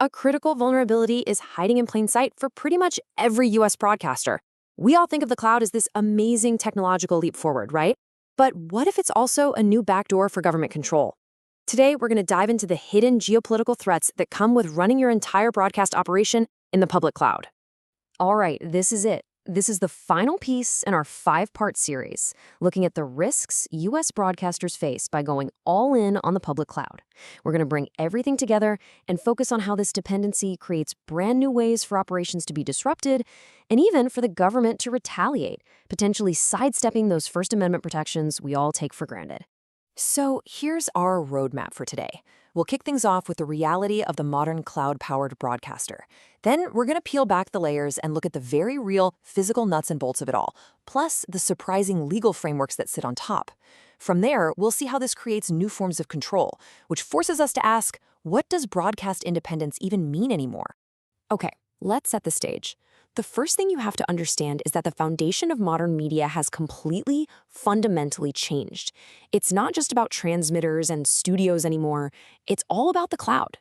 A critical vulnerability is hiding in plain sight for pretty much every US broadcaster. We all think of the cloud as this amazing technological leap forward, right? But what if it's also a new backdoor for government control? Today, we're going to dive into the hidden geopolitical threats that come with running your entire broadcast operation in the public cloud. All right, this is it. This is the final piece in our 5-part series, looking at the risks U.S. broadcasters face by going all in on the public cloud. We're going to bring everything together and focus on how this dependency creates brand new ways for operations to be disrupted, and even for the government to retaliate, potentially sidestepping those First Amendment protections we all take for granted. So here's our roadmap for today. We'll kick things off with the reality of the modern cloud-powered broadcaster. Then we're going to peel back the layers and look at the very real physical nuts and bolts of it all, plus the surprising legal frameworks that sit on top. From there, we'll see how this creates new forms of control, which forces us to ask, what does broadcast independence even mean anymore? Okay, let's set the stage. The first thing you have to understand is that the foundation of modern media has completely, fundamentally changed. It's not just about transmitters and studios anymore. It's all about the cloud.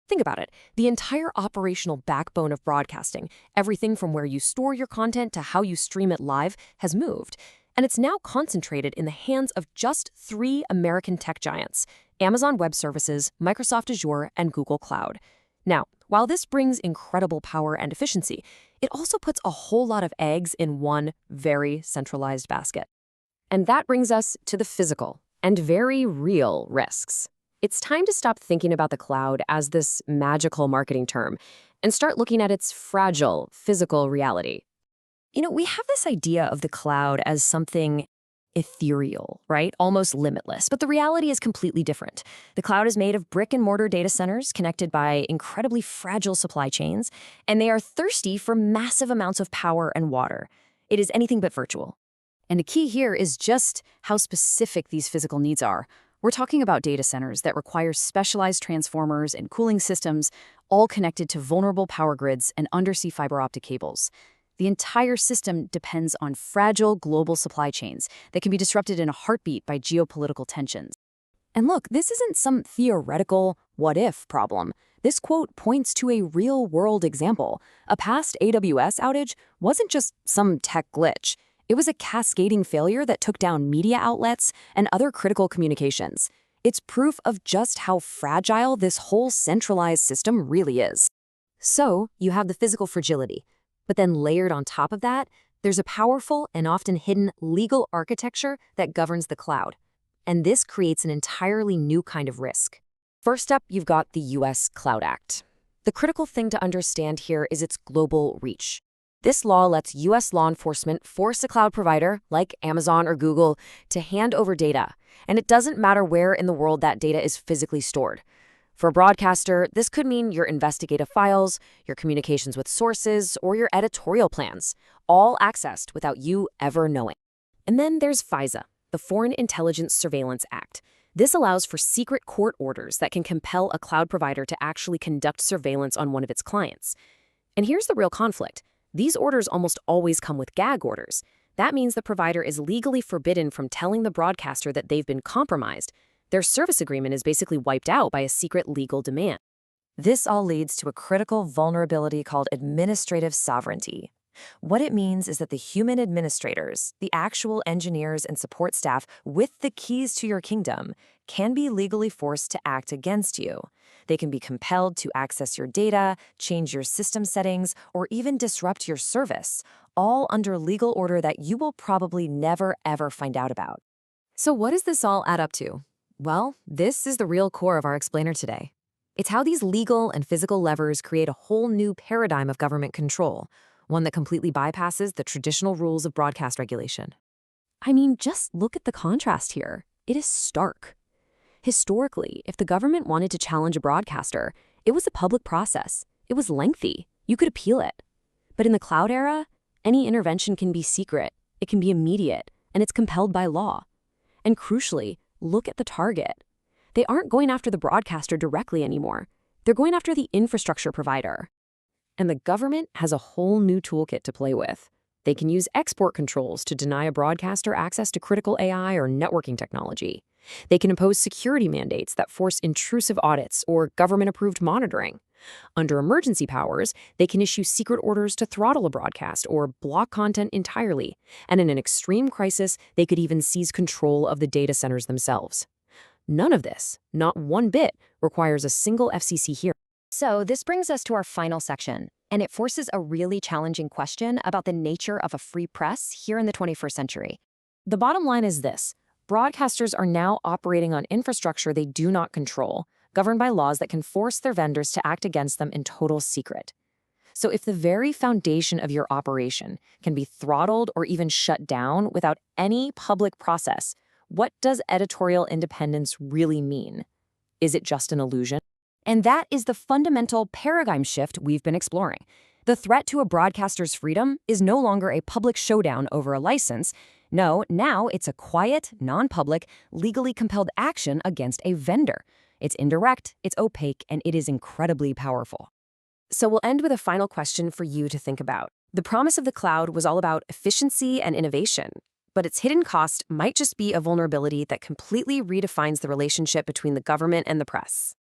Think about it. The entire operational backbone of broadcasting, everything from where you store your content to how you stream it live, has moved. And it's now concentrated in the hands of just 3 American tech giants: Amazon Web Services, Microsoft Azure, and Google Cloud. Now, while this brings incredible power and efficiency, it also puts a whole lot of eggs in one very centralized basket. And that brings us to the physical and very real risks. It's time to stop thinking about the cloud as this magical marketing term and start looking at its fragile physical reality. We have this idea of the cloud as something ethereal, right? Almost limitless. But the reality is completely different. The cloud is made of brick-and-mortar data centers connected by incredibly fragile supply chains, and they are thirsty for massive amounts of power and water. It is anything but virtual. And the key here is just how specific these physical needs are. We're talking about data centers that require specialized transformers and cooling systems, all connected to vulnerable power grids and undersea fiber optic cables. The entire system depends on fragile global supply chains that can be disrupted in a heartbeat by geopolitical tensions. And look, this isn't some theoretical what-if problem. This quote points to a real-world example. A past AWS outage wasn't just some tech glitch. It was a cascading failure that took down media outlets and other critical communications. It's proof of just how fragile this whole centralized system really is. So, you have the physical fragility. But then layered on top of that, there's a powerful and often hidden legal architecture that governs the cloud. And this creates an entirely new kind of risk. First up, you've got the U.S. Cloud Act. The critical thing to understand here is its global reach. This law lets U.S. law enforcement force a cloud provider, like Amazon or Google, to hand over data. And it doesn't matter where in the world that data is physically stored. For a broadcaster, this could mean your investigative files, your communications with sources, or your editorial plans, all accessed without you ever knowing. And then there's FISA, the Foreign Intelligence Surveillance Act. This allows for secret court orders that can compel a cloud provider to actually conduct surveillance on one of its clients. And here's the real conflict. These orders almost always come with gag orders. That means the provider is legally forbidden from telling the broadcaster that they've been compromised. Their service agreement is basically wiped out by a secret legal demand. This all leads to a critical vulnerability called administrative sovereignty. What it means is that the human administrators, the actual engineers and support staff with the keys to your kingdom, can be legally forced to act against you. They can be compelled to access your data, change your system settings, or even disrupt your service, all under legal order that you will probably never ever find out about. So what does this all add up to? Well, this is the real core of our explainer today. It's how these legal and physical levers create a whole new paradigm of government control, one that completely bypasses the traditional rules of broadcast regulation. I mean, just look at the contrast here. It is stark. Historically, if the government wanted to challenge a broadcaster, it was a public process. It was lengthy. You could appeal it. But in the cloud era, any intervention can be secret, it can be immediate, and it's compelled by law. And crucially, look at the target. They aren't going after the broadcaster directly anymore. They're going after the infrastructure provider. And the government has a whole new toolkit to play with. They can use export controls to deny a broadcaster access to critical AI or networking technology. They can impose security mandates that force intrusive audits or government-approved monitoring. Under emergency powers, they can issue secret orders to throttle a broadcast or block content entirely. And in an extreme crisis, they could even seize control of the data centers themselves. None of this, not one bit, requires a single FCC hearing. So this brings us to our final section, and it forces a really challenging question about the nature of a free press here in the 21st century. The bottom line is this. Broadcasters are now operating on infrastructure they do not control, governed by laws that can force their vendors to act against them in total secret. So if the very foundation of your operation can be throttled or even shut down without any public process, what does editorial independence really mean? Is it just an illusion? And that is the fundamental paradigm shift we've been exploring. The threat to a broadcaster's freedom is no longer a public showdown over a license. No, now it's a quiet, non-public, legally compelled action against a vendor. It's indirect, it's opaque, and it is incredibly powerful. So we'll end with a final question for you to think about. The promise of the cloud was all about efficiency and innovation, but its hidden cost might just be a vulnerability that completely redefines the relationship between the government and the press.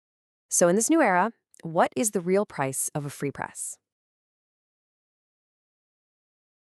So in this new era, what is the real price of a free press?